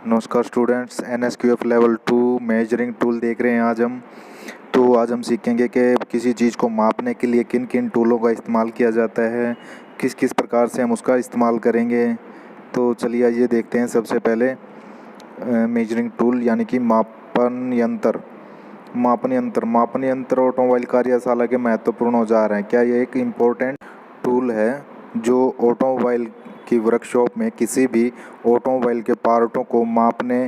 नमस्कार students, NSQF level 2 measuring tool देख रहे हैं आज हम सीखेंगे कि किसी चीज़ को मापने के लिए किन किन टूलों का इस्तेमाल किया जाता है, किस किस प्रकार से हम उसका इस्तेमाल करेंगे। तो चलिए आइए देखते हैं। सबसे पहले मेजरिंग टूल यानी कि मापन यंत्र ऑटोमोबाइल कार्यशाला के महत्वपूर्ण औजार हैं। क्या ये एक इम्पोर्टेंट टूल है जो ऑटोमोबाइल की वर्कशॉप में किसी भी ऑटोमोबाइल के पार्टों को मापने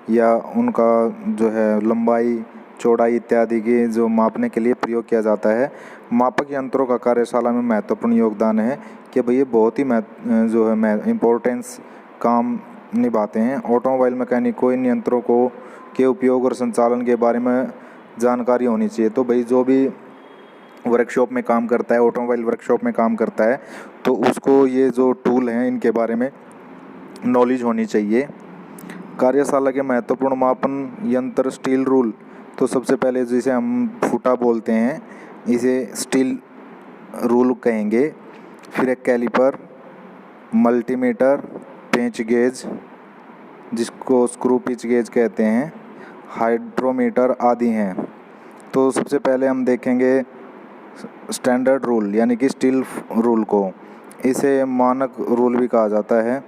या उनका जो है लंबाई, चौड़ाई इत्यादि की जो मापने के लिए प्रयोग किया जाता है। मापक यंत्रों का कार्यशाला में महत्वपूर्ण योगदान है कि भाई ये बहुत ही इम्पोर्टेंस काम निभाते हैं। ऑटोमोबाइल मैकेनिक को इन यंत्रों के उपयोग और संचालन के बारे में जानकारी होनी चाहिए। तो भाई जो भी वर्कशॉप में काम करता है, ऑटोमोबाइल वर्कशॉप में काम करता है, तो उसको ये जो टूल हैं इनके बारे में नॉलेज होनी चाहिए। कार्यशाला के महत्वपूर्ण मापन यंत्र स्टील रूल। तो सबसे पहले जिसे हम फुटा बोलते हैं, इसे स्टील रूल कहेंगे। फिर एक कैलिपर, मल्टीमीटर, पेंच गेज जिसको स्क्रू पिच गेज कहते हैं, हाइड्रोमीटर आदि हैं। तो सबसे पहले हम देखेंगे स्टैंडर्ड रूल यानी कि स्टील रूल को। इसे मानक रूल भी कहा जाता है।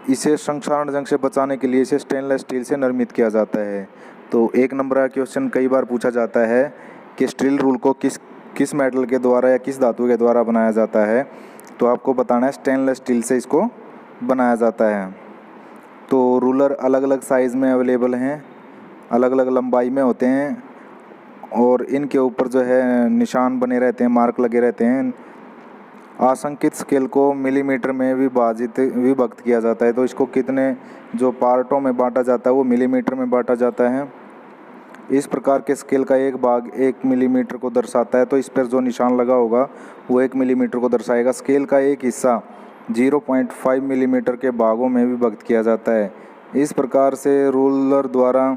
इसे संक्षारण जंग से बचाने के लिए इसे स्टेनलेस स्टील से निर्मित किया जाता है। तो एक नंबर का क्वेश्चन कई बार पूछा जाता है कि स्टील रूल को किस मेटल के द्वारा या किस धातु के द्वारा बनाया जाता है। तो आपको बताना है स्टेनलेस स्टील से इसको बनाया जाता है। तो रूलर अलग अलग साइज़ में अवेलेबल हैं, अलग अलग लंबाई में होते हैं और इनके ऊपर जो है निशान बने रहते हैं, मार्क लगे रहते हैं। आसंकित स्केल को मिलीमीटर में विभक्त किया जाता है। तो इसको कितने जो पार्टों में बांटा जाता है वो मिलीमीटर में बांटा जाता है। इस प्रकार के स्केल का एक भाग 1 मिलीमीटर को दर्शाता है। तो इस पर जो निशान लगा होगा वो 1 मिलीमीटर को दर्शाएगा। स्केल का एक हिस्सा 0.5 मिलीमीटर के भागों में विभक्त किया जाता है। इस प्रकार से रूलर द्वारा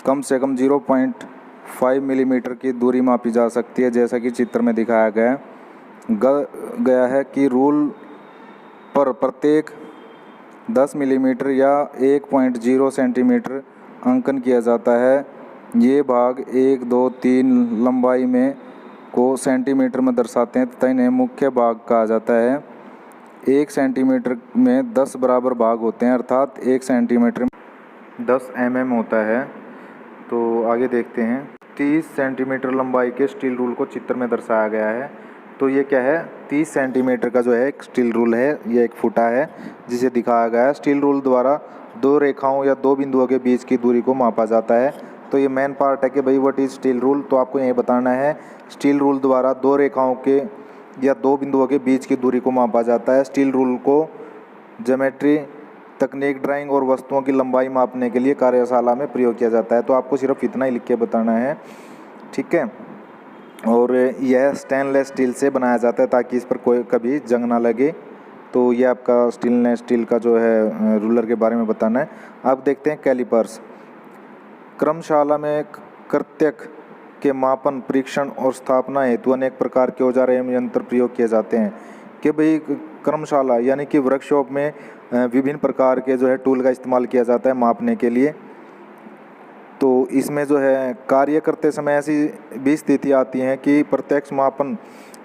कम से कम 0.5 मिलीमीटर की दूरी मापी जा सकती है, जैसा कि चित्र में दिखाया गया है कि रूल पर प्रत्येक 10 मिलीमीटर या 1.0 सेंटीमीटर अंकन किया जाता है। ये भाग 1, 2, 3 लंबाई में को सेंटीमीटर में दर्शाते हैं तथा इन्हें मुख्य भाग कहा जाता है। 1 सेंटीमीटर में 10 बराबर भाग होते हैं, अर्थात 1 सेंटीमीटर में 10 mm होता है। तो आगे देखते हैं। 30 सेंटीमीटर लंबाई के स्टील रूल को चित्र में दर्शाया गया है। तो ये क्या है, 30 सेंटीमीटर का जो है एक स्टील रूल है, ये एक फुटा है जिसे दिखाया गया है। स्टील रूल द्वारा 2 रेखाओं या 2 बिंदुओं के बीच की दूरी को मापा जाता है। तो ये मेन पार्ट है कि भाई व्हाट इज स्टील रूल। तो आपको यही बताना है स्टील रूल द्वारा 2 रेखाओं के या 2 बिंदुओं के बीच की दूरी को मापा जाता है। स्टील रूल को ज्योमेट्री तकनीक, ड्राइंग और वस्तुओं की लंबाई मापने के लिए कार्यशाला में प्रयोग किया जाता है। तो आपको सिर्फ इतना ही लिख के बताना है, ठीक है। और यह स्टेनलेस स्टील से बनाया जाता है ताकि इस पर कोई कभी जंग ना लगे। तो ये आपका स्टील का जो है रूलर के बारे में बताना है। अब देखते हैं कैलिपर्स। कर्मशाला में कृत्यक के मापन, परीक्षण और स्थापना हेतु अनेक प्रकार के औजार एवं यंत्र प्रयोग किए जाते हैं। कि भाई कर्मशाला यानी कि वर्कशॉप में विभिन्न प्रकार के जो है टूल का इस्तेमाल किया जाता है मापने के लिए। तो इसमें जो है कार्य करते समय ऐसी भी स्थिति आती हैं कि प्रत्यक्ष मापन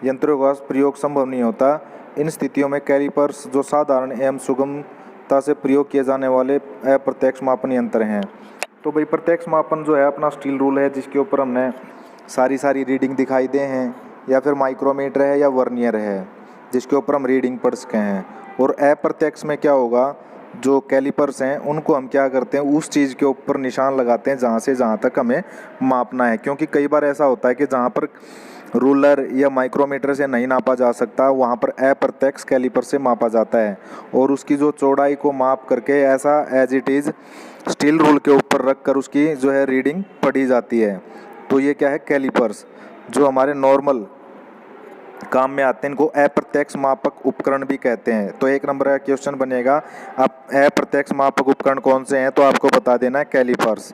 यंत्रों का प्रयोग संभव नहीं होता। इन स्थितियों में कैलिपर्स जो साधारण एवं सुगमता से प्रयोग किए जाने वाले अप्रत्यक्ष मापन यंत्र हैं। तो भाई प्रत्यक्ष मापन जो है अपना स्टील रूल है जिसके ऊपर हमने सारी रीडिंग दिखाई दे हैं, या फिर माइक्रोमीटर है या वर्नियर है जिसके ऊपर हम रीडिंग पढ़ सके हैं। और अप्रत्यक्ष में क्या होगा, जो कैलिपर्स हैं उनको हम क्या करते हैं, उस चीज़ के ऊपर निशान लगाते हैं जहाँ से जहाँ तक हमें मापना है। क्योंकि कई बार ऐसा होता है कि जहाँ पर रूलर या माइक्रोमीटर से नहीं नापा जा सकता वहाँ पर अप्रत्यक्ष कैलिपर से मापा जाता है और उसकी जो चौड़ाई को माप करके ऐसा as it is steel rule के ऊपर रख कर उसकी जो है रीडिंग पढ़ी जाती है। तो ये क्या है, कैलिपर्स जो हमारे नॉर्मल काम में आते हैं, इनको अप्रत्यक्ष मापक उपकरण भी कहते हैं। तो एक नंबर का क्वेश्चन बनेगा, आप अप्रत्यक्ष मापक उपकरण कौन से हैं, तो आपको बता देना है कैलिपर्स।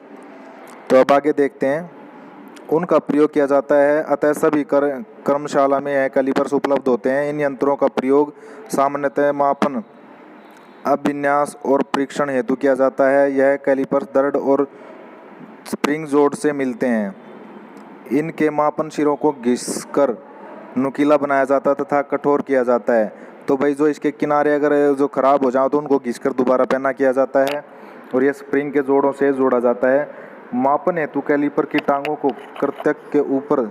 तो अब आगे देखते हैं, उनका प्रयोग किया जाता है। अतः सभी कर्मशाला में यह कैलिपर्स उपलब्ध होते हैं। इन यंत्रों का प्रयोग सामान्यतः मापन अभिन्यास और परीक्षण हेतु किया जाता है। यह कैलिपर्स दर्द और स्प्रिंग जोड़ से मिलते हैं। इनके मापन सिरों को घिसकर नुकीला बनाया जाता है तथा कठोर किया जाता है। तो भाई जो इसके किनारे अगर जो खराब हो जाओ तो उनको घिसकर दोबारा पहना किया जाता है और यह स्प्रिंग के जोड़ों से जोड़ा जाता है। मापन हेतु कैलिपर की टांगों को कृतक के ऊपर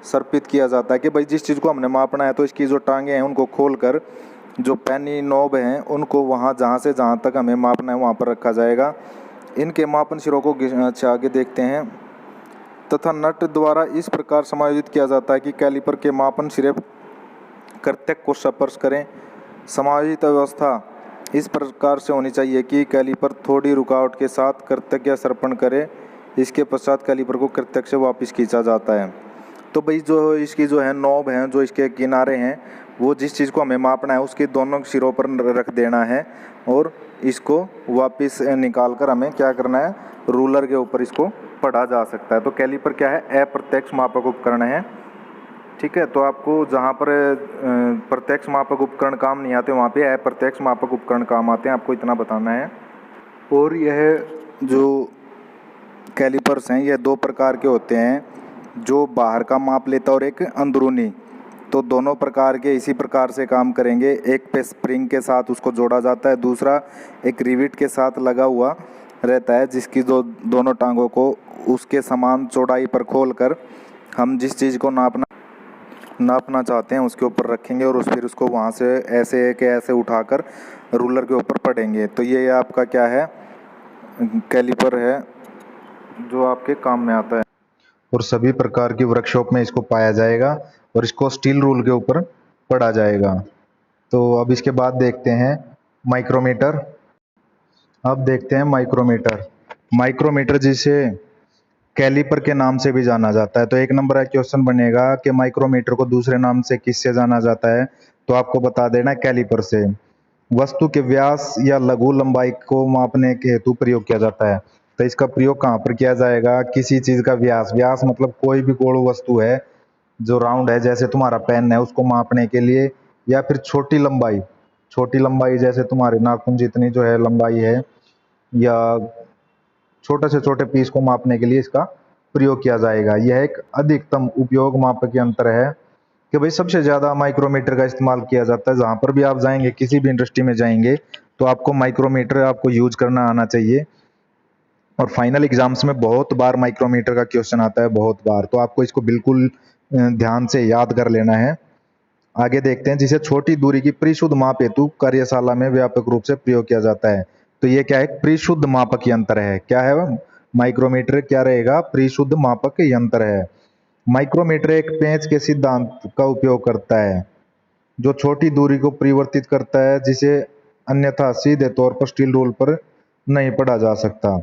सर्पित किया जाता है कि भाई जिस चीज़ को हमने मापना है तो इसकी जो टांगें हैं उनको खोलकर जो पैनी नोब हैं उनको वहाँ जहाँ से जहाँ तक हमें मापना है वहाँ पर रखा जाएगा। इनके मापन सिरों को अच्छा आगे देखते हैं तथा नट द्वारा इस प्रकार समायोजित किया जाता है कि कैलिपर के मापन सिरे कृतक को स्पर्श करें। समायोजित अवस्था इस प्रकार से होनी चाहिए कि कैलिपर थोड़ी रुकावट के साथ कृतक या सर्पण करे। इसके पश्चात कैलिपर को कृतक से वापस खींचा जाता है। तो भाई जो इसकी जो है नॉब हैं जो इसके किनारे हैं वो जिस चीज़ को हमें मापना है उसके दोनों सिरों पर रख देना है और इसको वापस निकाल कर हमें क्या करना है, रूलर के ऊपर इसको पढ़ा जा सकता है। तो कैलिपर क्या है, अप्रत्यक्ष मापक उपकरण है। ठीक है, तो आपको जहाँ पर प्रत्यक्ष मापक उपकरण काम नहीं आते वहाँ पे अप्रत्यक्ष मापक उपकरण काम आते हैं, आपको इतना बताना है। और यह जो कैलिपर्स हैं यह दो प्रकार के होते हैं, जो बाहर का माप लेता है और एक अंदरूनी। तो दोनों प्रकार के इसी प्रकार से काम करेंगे। एक पे स्प्रिंग के साथ उसको जोड़ा जाता है, दूसरा एक रिविट के साथ लगा हुआ रहता है जिसकी जो दोनों टांगों को उसके समान चौड़ाई पर खोलकर हम जिस चीज़ को नापना चाहते हैं उसके ऊपर रखेंगे और फिर उसको वहाँ से ऐसे के ऐसे उठाकर रूलर के ऊपर पढ़ेंगे। तो ये आपका क्या है, कैलिपर है जो आपके काम में आता है और सभी प्रकार की वर्कशॉप में इसको पाया जाएगा और इसको स्टील रूल के ऊपर पढ़ा जाएगा। तो अब इसके बाद देखते हैं माइक्रोमीटर। अब देखते हैं माइक्रोमीटर जिसे कैलिपर के नाम से भी जाना जाता है। तो एक नंबर का क्वेश्चन बनेगा कि माइक्रोमीटर को दूसरे नाम से किससे जाना जाता है, तो आपको बता देना कैलिपर से। वस्तु के व्यास या लघु लंबाई को मापने के हेतु प्रयोग किया जाता है। तो इसका प्रयोग कहाँ पर किया जाएगा, किसी चीज का व्यास मतलब कोई भी गोल वस्तु है जो राउंड है, जैसे तुम्हारा पेन है, उसको मापने के लिए, या फिर छोटी लंबाई जैसे तुम्हारे नाखून जितनी जो है लंबाई है, या छोटे से छोटे पीस को मापने के लिए इसका प्रयोग किया जाएगा। यह एक अधिकतम उपयोग मापक यंत्र है कि भाई सबसे ज्यादा माइक्रोमीटर का इस्तेमाल किया जाता है। जहां पर भी आप जाएंगे, किसी भी इंडस्ट्री में जाएंगे, तो आपको माइक्रोमीटर आपको यूज करना आना चाहिए। और फाइनल एग्जाम्स में बहुत बार माइक्रोमीटर का क्वेश्चन आता है, बहुत बार, तो आपको इसको बिल्कुल ध्यान से याद कर लेना है। आगे देखते हैं, जिसे छोटी दूरी की परिशुद्ध माप हेतु कार्यशाला में व्यापक रूप से प्रयोग किया जाता है। तो ये क्या है, परिशुद्ध मापक यंत्र है। क्या है वह माइक्रोमीटर, क्या रहेगा, परिशुद्ध मापक यंत्र है। माइक्रोमीटर एक पेंच के सिद्धांत का उपयोग करता है जो छोटी दूरी को परिवर्तित करता है, जिसे अन्यथा सीधे तौर पर स्टील रूल पर नहीं पढ़ा जा सकता।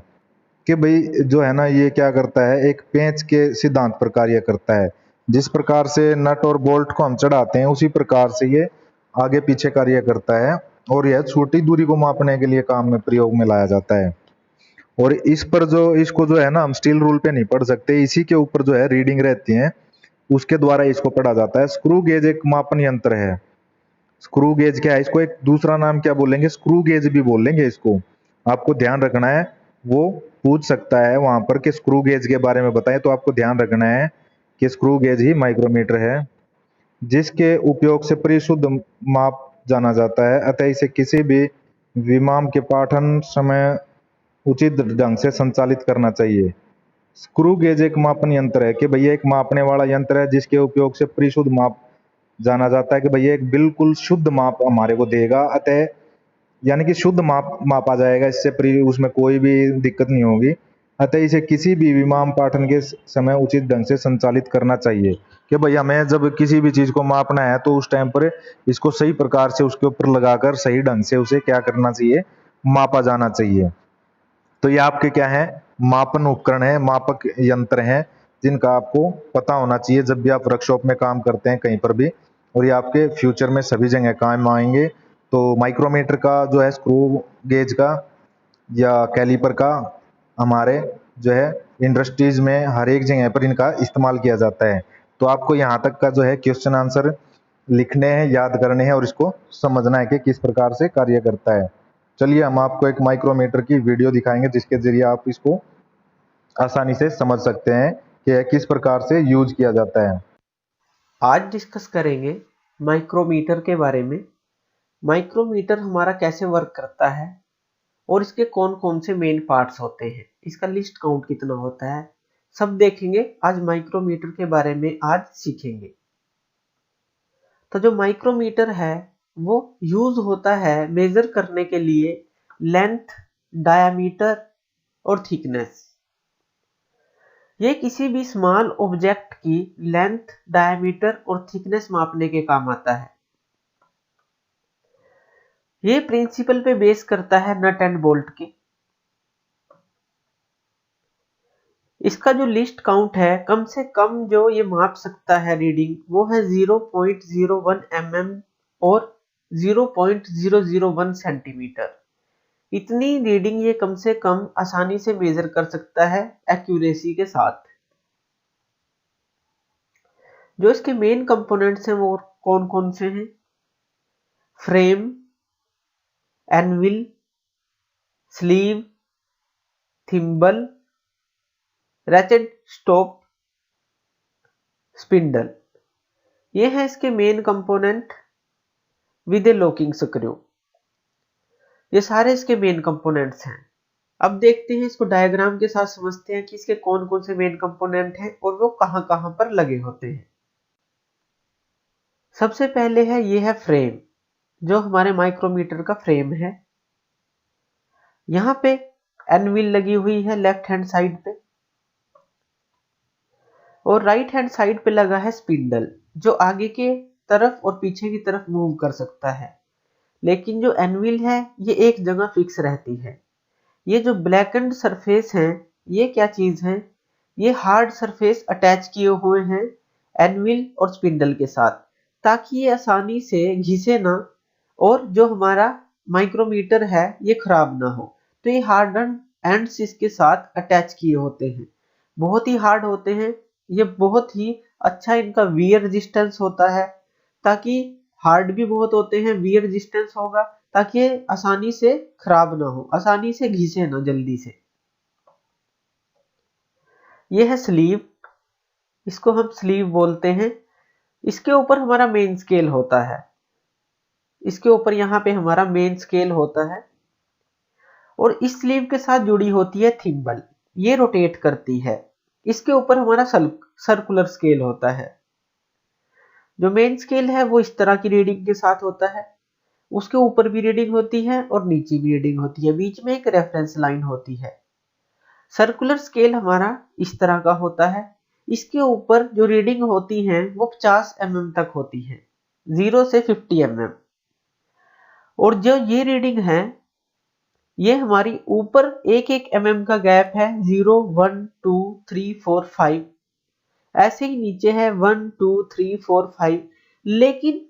कि भाई जो है ना, ये क्या करता है, एक पेंच के सिद्धांत पर कार्य करता है। जिस प्रकार से नट और बोल्ट को हम चढ़ाते हैं उसी प्रकार से ये आगे पीछे कार्य करता है और यह छोटी दूरी को मापने के लिए काम में प्रयोग में लाया जाता है। और इस पर जो इसको जो है ना हम स्टील रूल पे नहीं पढ़ सकते, इसी के ऊपर जो है रीडिंग रहती है उसके द्वारा इसको पढ़ा जाता है। स्क्रू गेज एक मापन यंत्र है। स्क्रू गेज क्या है, इसको एक दूसरा नाम क्या बोलेंगे, स्क्रू गेज भी बोलेंगे इसको। आपको ध्यान रखना है, वो पूछ सकता है वहां पर कि स्क्रू गेज के बारे में बताएं, तो आपको ध्यान रखना है कि स्क्रू गेज ही माइक्रोमीटर है, जिसके उपयोग से परिशुद्ध माप जाना जाता है। अतः इसे किसी भी विमान के पाठन समय उचित ढंग से संचालित करना चाहिए। स्क्रू गेज एक मापन यंत्र है कि भैया एक मापने वाला यंत्र है जिसके उपयोग से परिशुद्ध माप जाना जाता है कि भैया एक बिल्कुल शुद्ध माप हमारे को देगा। अतः यानी कि शुद्ध मापा जाएगा, इससे उसमें कोई भी दिक्कत नहीं होगी। अतः इसे किसी भी विमान पाठन के समय उचित ढंग से संचालित करना चाहिए कि भाई हमें जब किसी भी चीज को मापना है तो उस टाइम पर इसको सही प्रकार से उसके ऊपर लगाकर सही ढंग से उसे क्या करना चाहिए, मापा जाना चाहिए। तो ये आपके क्या है, मापन उपकरण है, मापक यंत्र हैं, जिनका आपको पता होना चाहिए जब भी आप वर्कशॉप में काम करते हैं कहीं पर भी, और ये आपके फ्यूचर में सभी जगह काम आएंगे। तो माइक्रोमीटर का जो है, स्क्रू गेज का या कैलिपर का हमारे जो है इंडस्ट्रीज में हर एक जगह पर इनका इस्तेमाल किया जाता है। तो आपको यहाँ तक का जो है क्वेश्चन आंसर लिखने हैं, याद करने हैं और इसको समझना है कि किस प्रकार से कार्य करता है। चलिए हम आपको एक माइक्रोमीटर की वीडियो दिखाएंगे जिसके जरिए आप इसको आसानी से समझ सकते हैं कि किस प्रकार से यूज किया जाता है। आज डिस्कस करेंगे माइक्रोमीटर के बारे में। माइक्रोमीटर हमारा कैसे वर्क करता है और इसके कौन कौन से मेन पार्ट्स होते हैं, इसका लिस्ट काउंट कितना होता है, सब देखेंगे आज माइक्रोमीटर के बारे में आज सीखेंगे। तो जो माइक्रोमीटर है वो यूज होता है मेजर करने के लिए लेंथ, डायामीटर और थिकनेस। ये किसी भी स्मॉल ऑब्जेक्ट की लेंथ, डायमीटर और थिकनेस मापने के काम आता है। ये प्रिंसिपल पे बेस करता है नट एंड बोल्ट के। इसका जो लिस्ट काउंट है, कम से कम जो ये माप सकता है रीडिंग, वो है 0.01 mm और 0.001 सेंटीमीटर। इतनी रीडिंग ये कम से कम आसानी से मेजर कर सकता है एक्यूरेसी के साथ। जो इसके मेन कंपोनेंट्स हैं वो कौन कौन से हैं? Frame, anvil, sleeve, thimble, ratchet stop, spindle. ये है इसके main component with A locking screw. ये सारे इसके मेन कंपोनेंट्स हैं। अब देखते हैं इसको डायग्राम के साथ समझते हैं कि इसके कौन कौन से मेन कंपोनेंट हैं और वो कहां कहां पर लगे होते हैं। सबसे पहले है ये है फ्रेम, जो हमारे माइक्रोमीटर का फ्रेम है। यहां पे एनविल लगी हुई है लेफ्ट हैंड साइड पे और राइट हैंड साइड पे लगा है स्पिंडल, जो आगे के तरफ और पीछे की तरफ मूव कर सकता है। लेकिन जो एनविल है ये एक जगह फिक्स रहती है। ये जो ब्लैकेंड सरफेस है ये क्या चीज है? ये हार्ड सरफेस अटैच किए हुए हैं एनविल और स्पिंडल के साथ, ताकि ये आसानी से घिसे ना और जो हमारा माइक्रोमीटर है ये खराब ना हो। तो ये हार्डन एंड्स इसके साथ अटैच किए होते हैं, बहुत ही हार्ड होते हैं। ये बहुत ही अच्छा इनका वियर रेजिस्टेंस होता है, ताकि हार्ड भी बहुत होते हैं, वियर रेजिस्टेंस होगा ताकि ये आसानी से खराब ना हो, आसानी से घिसे ना जल्दी से। ये है स्लीव, इसको हम स्लीव बोलते हैं। इसके ऊपर हमारा मेन स्केल होता है। इसके ऊपर यहाँ पे हमारा मेन स्केल होता है और इस स्लीव के साथ जुड़ी होती है थिम्बल, ये रोटेट करती है। इसके ऊपर हमारा सर्कुलर स्केल होता है। जो मेन स्केल है वो इस तरह की रीडिंग के साथ होता है, उसके ऊपर भी रीडिंग होती है और नीचे भी रीडिंग होती है, बीच में एक रेफरेंस लाइन होती है। सर्कुलर स्केल हमारा इस तरह का होता है। इसके ऊपर जो रीडिंग होती है वो 50 mm तक होती है, 0 से 50 mm। और जो ये रीडिंग है ये हमारी ऊपर एक एक mm का गैप है, 0, 1, 2, 3, 4, 5। ऐसे ही नीचे है 1, 2, 3, 4, 5। लेकिन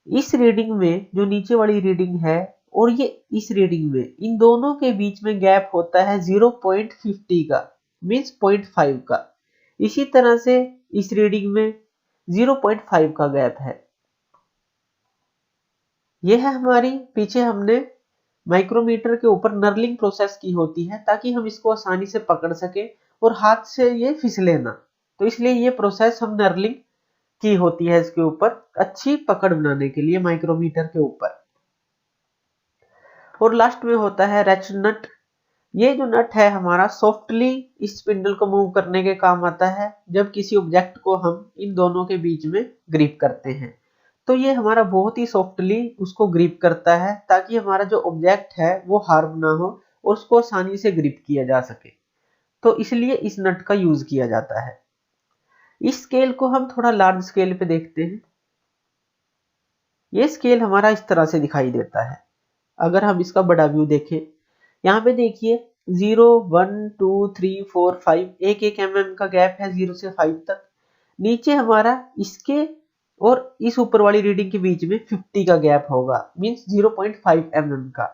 इस रीडिंग में जो नीचे वाली रीडिंग है और ये इस रीडिंग में, इन दोनों के बीच में गैप होता है 0.50 का, मीन्स 0.5 का। इसी तरह से इस रीडिंग में 0.5 का गैप है। यह है हमारी, पीछे हमने माइक्रोमीटर के ऊपर नर्लिंग प्रोसेस की होती है ताकि हम इसको आसानी से पकड़ सके और हाथ से ये फिसले ना। तो इसलिए ये प्रोसेस हम नर्लिंग की होती है इसके ऊपर, अच्छी पकड़ बनाने के लिए माइक्रोमीटर के ऊपर। और लास्ट में होता है रैचेट नट। ये जो नट है हमारा सॉफ्टली इस स्पिंडल को मूव करने के काम आता है जब किसी ऑब्जेक्ट को हम इन दोनों के बीच में ग्रिप करते हैं। तो ये हमारा बहुत ही सॉफ्टली उसको ग्रिप करता है ताकि हमारा जो ऑब्जेक्ट है वो हार्म ना हो और उसको आसानी से ग्रिप किया जा सके। तो इसलिए इस नट का यूज किया जाता है। इस स्केल को हम थोड़ा लार्ज स्केल पे देखते हैं। ये स्केल हमारा इस तरह से दिखाई देता है। अगर हम इसका बड़ा व्यू देखें, यहाँ पे देखिए 0, 1, 2, 3, 4, 5, एक एक mm का गैप है 0 से 5 तक। नीचे हमारा इसके और इस ऊपर वाली रीडिंग के बीच में 50 का गैप होगा, मीन्स 0.5 mm का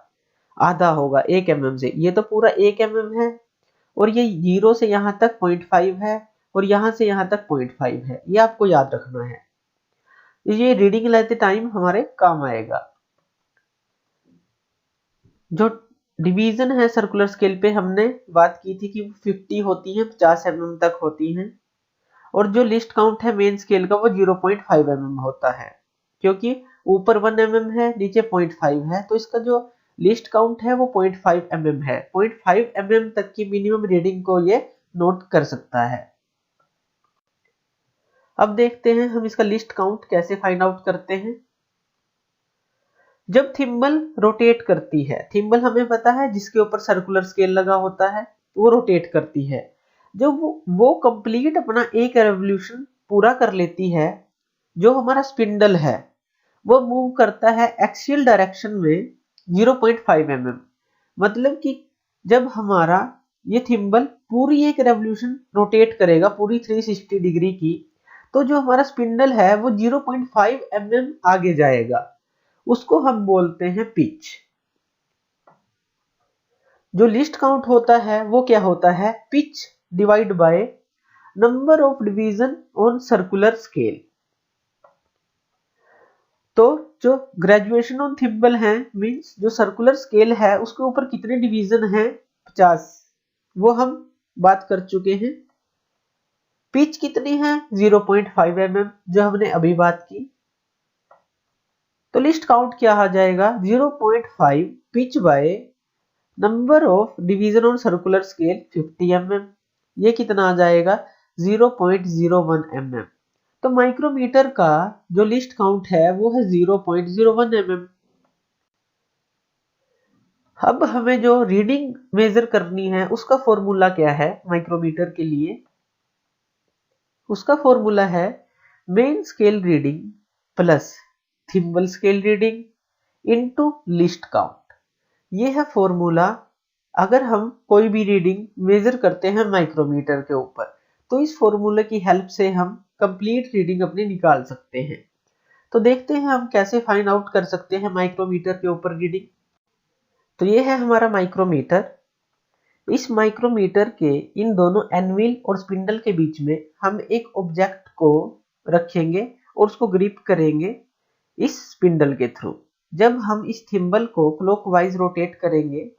आधा होगा 1 mm से। ये तो पूरा 1 mm है और ये 0 से यहाँ तक 0.5 है और यहाँ से यहाँ तक 0.5 है। ये आपको याद रखना है, ये रीडिंग लेते टाइम हमारे काम आएगा। जो डिवीजन है सर्कुलर स्केल पे, हमने बात की थी कि 50 होती है, 50 mm तक होती हैं, और जो लिस्ट काउंट है मेन स्केल का वो 0.5 mm होता है, क्योंकि ऊपर 1 mm है, नीचे 0.5 है, तो इसका जो लिस्ट काउंट है वो 0.5 mm है। 0.5 mm तक की मिनिमम रीडिंग को ये नोट कर सकता है। अब देखते हैं हम इसका लिस्ट काउंट कैसे फाइंड आउट करते हैं। जब थिम्बल रोटेट करती है, थिम्बल हमें पता है जिसके ऊपर सर्कुलर स्केल लगा होता है, वो रोटेट करती है। जब वो कंप्लीट अपना एक रेवोल्यूशन पूरा कर लेती है, जो हमारा स्पिंडल है वो मूव करता है एक्सियल डायरेक्शन में 0.5 mm। मतलब कि जब हमारा ये थिम्बल पूरी एक रेवोल्यूशन रोटेट करेगा पूरी 360 डिग्री की, तो जो हमारा स्पिंडल है वो 0.5 mm आगे जाएगा, उसको हम बोलते हैं पिच। जो लिस्ट काउंट होता है वो क्या होता है, pitch divide by number of division on circular scale. तो जो ग्रेजुएशन ऑन थिम्बल है, मींस जो सर्कुलर स्केल है उसके ऊपर कितने डिवीजन हैं, 50, वो हम बात कर चुके हैं। पिच कितनी है, 0.5 mm, जो हमने अभी बात की। तो लिस्ट काउंट क्या आ जाएगा, 0.5 pitch by number of division on circular scale 50 mm, ये कितना आ जाएगा 0.01 mm। तो माइक्रोमीटर का जो लिस्ट काउंट है वो है 0.01 mm। अब हमें जो रीडिंग मेजर करनी है उसका फॉर्मूला क्या है माइक्रोमीटर के लिए, उसका फॉर्मूला है main scale reading plus thimble scale reading into least count. ये है फॉर्मूला। अगर हम कोई भी रीडिंग मेजर करते हैं माइक्रोमीटर के ऊपर, तो इस फॉर्मूले की हेल्प से हम कंप्लीट रीडिंग अपनी निकाल सकते हैं। तो देखते हैं हम कैसे फाइंड आउट कर सकते हैं माइक्रोमीटर के ऊपर रीडिंग। तो ये है हमारा माइक्रोमीटर। इस माइक्रोमीटर के इन दोनों एनविल और स्पिंडल के बीच में हम एक ऑब्जेक्ट को रखेंगे और उसको ग्रिप करेंगे इस स्पिंडल के थ्रू। जब हम इस थिम्बल को क्लॉकवाइज रोटेट करेंगे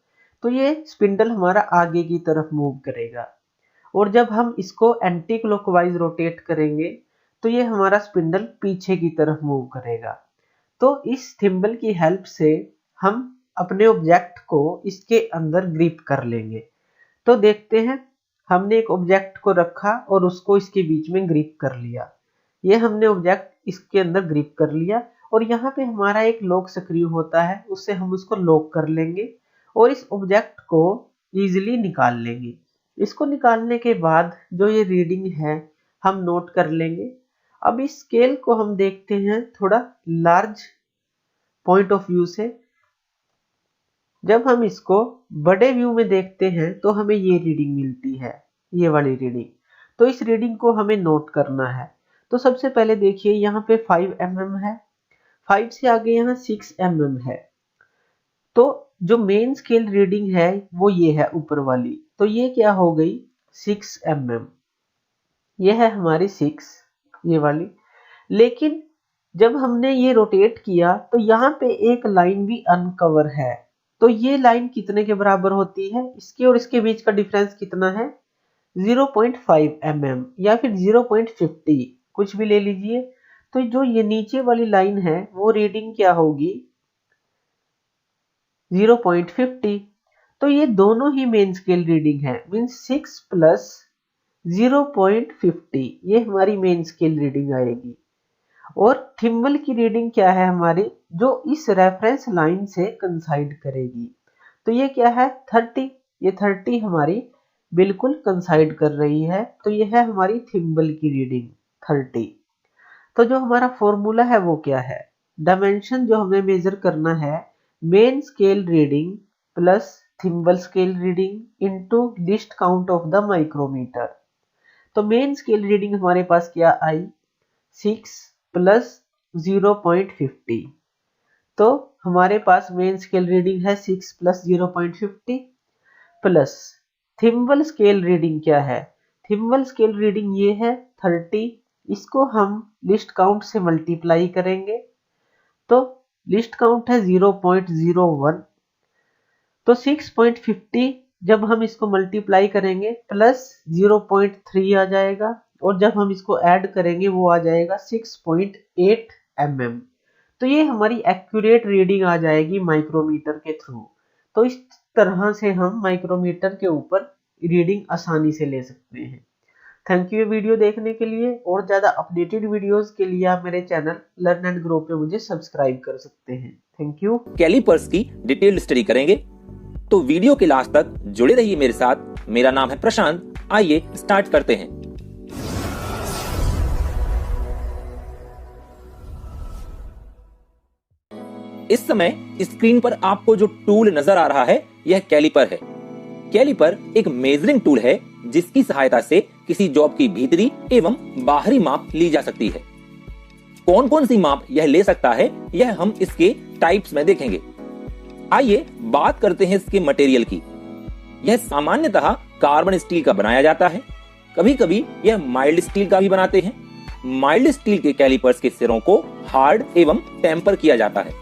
तो ये स्पिंडल हमारा आगे की तरफ मूव करेगा, और जब हम इसको एंटी क्लॉकवाइज रोटेट करेंगे तो ये हमारा स्पिंडल पीछे की तरफ मूव करेगा। तो इस थिम्बल की हेल्प से हम अपने ऑब्जेक्ट को इसके अंदर ग्रिप कर लेंगे। तो देखते हैं, हमने एक ऑब्जेक्ट को रखा और उसको इसके बीच में ग्रिप कर लिया। ये हमने ऑब्जेक्ट इसके अंदर ग्रिप कर लिया, और यहाँ पे हमारा एक लॉक सक्रिय होता है, उससे हम उसको लॉक कर लेंगे और इस ऑब्जेक्ट को इजीली निकाल लेंगे। इसको निकालने के बाद जो ये रीडिंग है हम नोट कर लेंगे। अब इस स्केल को हम देखते हैं थोड़ा लार्ज पॉइंट ऑफ व्यू से। जब हम इसको बड़े व्यू में देखते हैं तो हमें ये रीडिंग मिलती है, ये वाली रीडिंग। तो इस रीडिंग को हमें नोट करना है। तो सबसे पहले देखिए यहाँ पे 5 mm है, 5 से आगे यहाँ 6 mm है। तो जो मेन स्केल रीडिंग है वो ये है ऊपर वाली, तो ये क्या हो गई 6 mm। ये है हमारी 6, ये वाली। लेकिन जब हमने ये रोटेट किया तो यहाँ पे एक लाइन भी अनकवर है, तो ये लाइन कितने के बराबर होती है, इसके और इसके बीच का डिफरेंस कितना है 0.5 mm या फिर 0.50, कुछ भी ले लीजिए। तो जो ये नीचे वाली लाइन है वो रीडिंग क्या होगी 0.50। तो ये दोनों ही मेन स्केल रीडिंग है, मींस 6 प्लस 0.50, ये हमारी मेन स्केल रीडिंग आएगी। और थिम्बल की रीडिंग क्या है हमारी, जो इस रेफरेंस लाइन से कंसाइड करेगी। तो ये क्या है 30, ये 30 हमारी बिल्कुल कंसाइड कर रही है, तो ये है हमारी थिम्बल की रीडिंग 30। तो जो हमारा फॉर्मूला है वो क्या है, डायमेंशन जो हमें मेजर करना है main scale reading plus thimble scale reading into least count of the micrometer. तो मेन स्केल रीडिंग हमारे पास क्या आई 6 प्लस 0.50। तो हमारे पास मेन स्केल रीडिंग है 6 plus 0.50 plus thimble scale reading क्या है, थिम्बल स्केल रीडिंग ये है 30। इसको हम लिस्ट काउंट से मल्टीप्लाई करेंगे, तो लिस्ट काउंट है 0.01। तो 6.50 जब हम इसको मल्टीप्लाई करेंगे प्लस 0.3 आ जाएगा, और जब हम इसको ऐड करेंगे वो आ जाएगा 6.8 mm। तो ये हमारी एक्यूरेट रीडिंग आ जाएगी माइक्रोमीटर के थ्रू। तो इस तरह से हम माइक्रोमीटर के ऊपर रीडिंग आसानी से ले सकते हैं। थैंक यू ये वीडियो देखने के लिए, और ज़्यादा अपडेटेड वीडियोस के लिए आप मेरे चैनल लर्न एंड ग्रो पे मुझे सब्सक्राइब कर सकते हैं। Thank you. कैलिपर्स की डिटेल्ड स्टडी करेंगे, तो वीडियो के लास्ट तक जुड़े रहिए मेरे साथ। मेरा नाम है प्रशांत, आइए स्टार्ट करते हैं। इस समय स्क्रीन पर आपको जो टूल नजर आ रहा है यह कैलिपर है। कैलिपर एक मेजरिंग टूल है जिसकी सहायता से किसी जॉब की भीतरी एवं बाहरी माप ली जा सकती है। कौन कौन सी माप यह ले सकता है यह हम इसके टाइप्स में देखेंगे। आइए बात करते हैं इसके मटेरियल की। यह सामान्यतः कार्बन स्टील का बनाया जाता है, कभी कभी यह माइल्ड स्टील का भी बनाते हैं। माइल्ड स्टील के कैलिपर्स के सिरों को हार्ड एवं टेम्पर किया जाता है।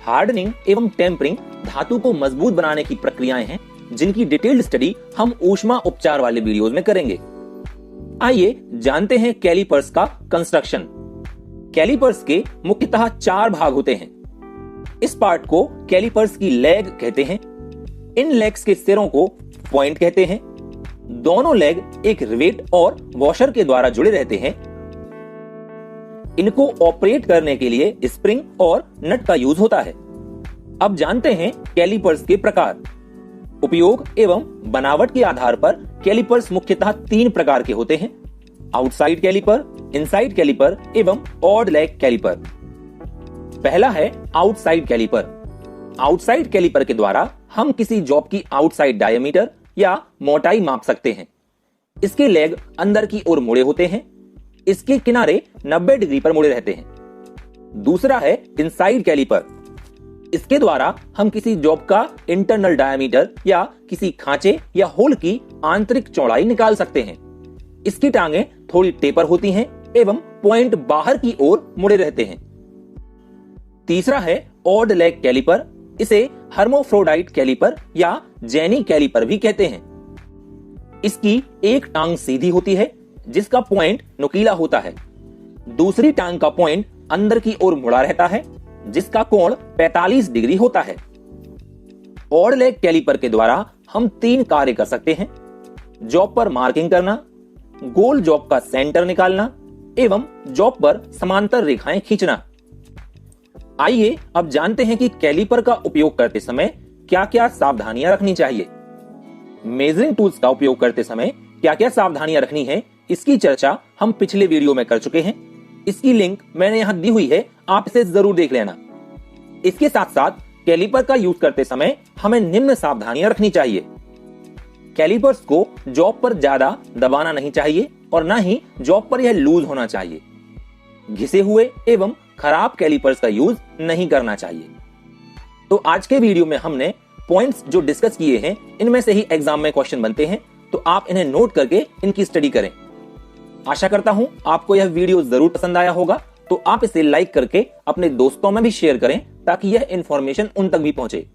हार्डनिंग एवं टेम्परिंग धातु को मजबूत बनाने की प्रक्रियाएं हैं जिनकी डिटेल्ड स्टडी हम ऊष्मा उपचार वाले वीडियोस में करेंगे। आइए जानते हैं कैलिपर्स का कंस्ट्रक्शन। कैलिपर्स के मुख्यतः 4 भाग होते हैं। इस पार्ट को कैलिपर्स की लेग कहते हैं। इन लेग्स के सिरों को पॉइंट कहते हैं। दोनों लेग एक रिवेट और वॉशर के द्वारा जुड़े रहते हैं। इनको ऑपरेट करने के लिए स्प्रिंग और नट का यूज होता है। अब जानते हैं कैलिपर्स के प्रकार। उपयोग एवं बनावट के आधार पर कैलिपर्स मुख्यतः 3 प्रकार के होते हैं: आउटसाइड कैलिपर, इनसाइड कैलिपर एवं ऑड लेग कैलिपर। पहला है आउटसाइड कैलिपर। आउटसाइड कैलिपर के द्वारा हम किसी जॉब की आउटसाइड डायमीटर या मोटाई माप सकते हैं। इसके लेग अंदर की ओर मुड़े होते हैं। इसके किनारे 90 डिग्री पर मुड़े रहते हैं। दूसरा है इनसाइड कैलिपर। इसके द्वारा हम किसी जॉब का इंटरनल डायमीटर या किसी खांचे या होल की आंतरिक चौड़ाई निकाल सकते हैं। इसकी टांगें थोड़ी टेपर होती हैं एवं पॉइंट बाहर की ओर मुड़े रहते हैं। तीसरा है ऑड लेग कैलिपर। इसे हर्मोफ्रोडाइट कैलिपर या जेनी कैलिपर भी कहते हैं। इसकी एक टांग सीधी होती है जिसका पॉइंट नुकीला होता है। दूसरी टांग का पॉइंट अंदर की ओर मुड़ा रहता है जिसका कोण 45 डिग्री होता है। ऑड लेग कैलिपर के द्वारा हम 3 कार्य कर सकते हैं: जॉब पर मार्किंग करना, गोल जॉब का सेंटर निकालना एवं जॉब पर समांतर रेखाएं खींचना। आइए अब जानते हैं कि कैलिपर का उपयोग करते समय क्या क्या सावधानियां रखनी चाहिए। मेजरिंग टूल्स का उपयोग करते समय क्या क्या सावधानियां रखनी है इसकी चर्चा हम पिछले वीडियो में कर चुके हैं। इसकी लिंक मैंने यहां दी हुई है, आप इसे जरूर देख लेना। इसके साथ साथ कैलिपर का यूज करते समय हमें निम्न सावधानियां रखनी चाहिए। कैलिपर्स को जॉब पर ज्यादा दबाना नहीं चाहिए और ना ही जॉब पर यह लूज होना चाहिए। घिसे हुए एवं खराब कैलिपर्स का यूज नहीं करना चाहिए। तो आज के वीडियो में हमने पॉइंट्स जो डिस्कस किए हैं इनमें से ही एग्जाम में क्वेश्चन बनते हैं, तो आप इन्हें नोट करके इनकी स्टडी करें। आशा करता हूं आपको यह वीडियो जरूर पसंद आया होगा, तो आप इसे लाइक करके अपने दोस्तों में भी शेयर करें ताकि यह इंफॉर्मेशन उन तक भी पहुंचे।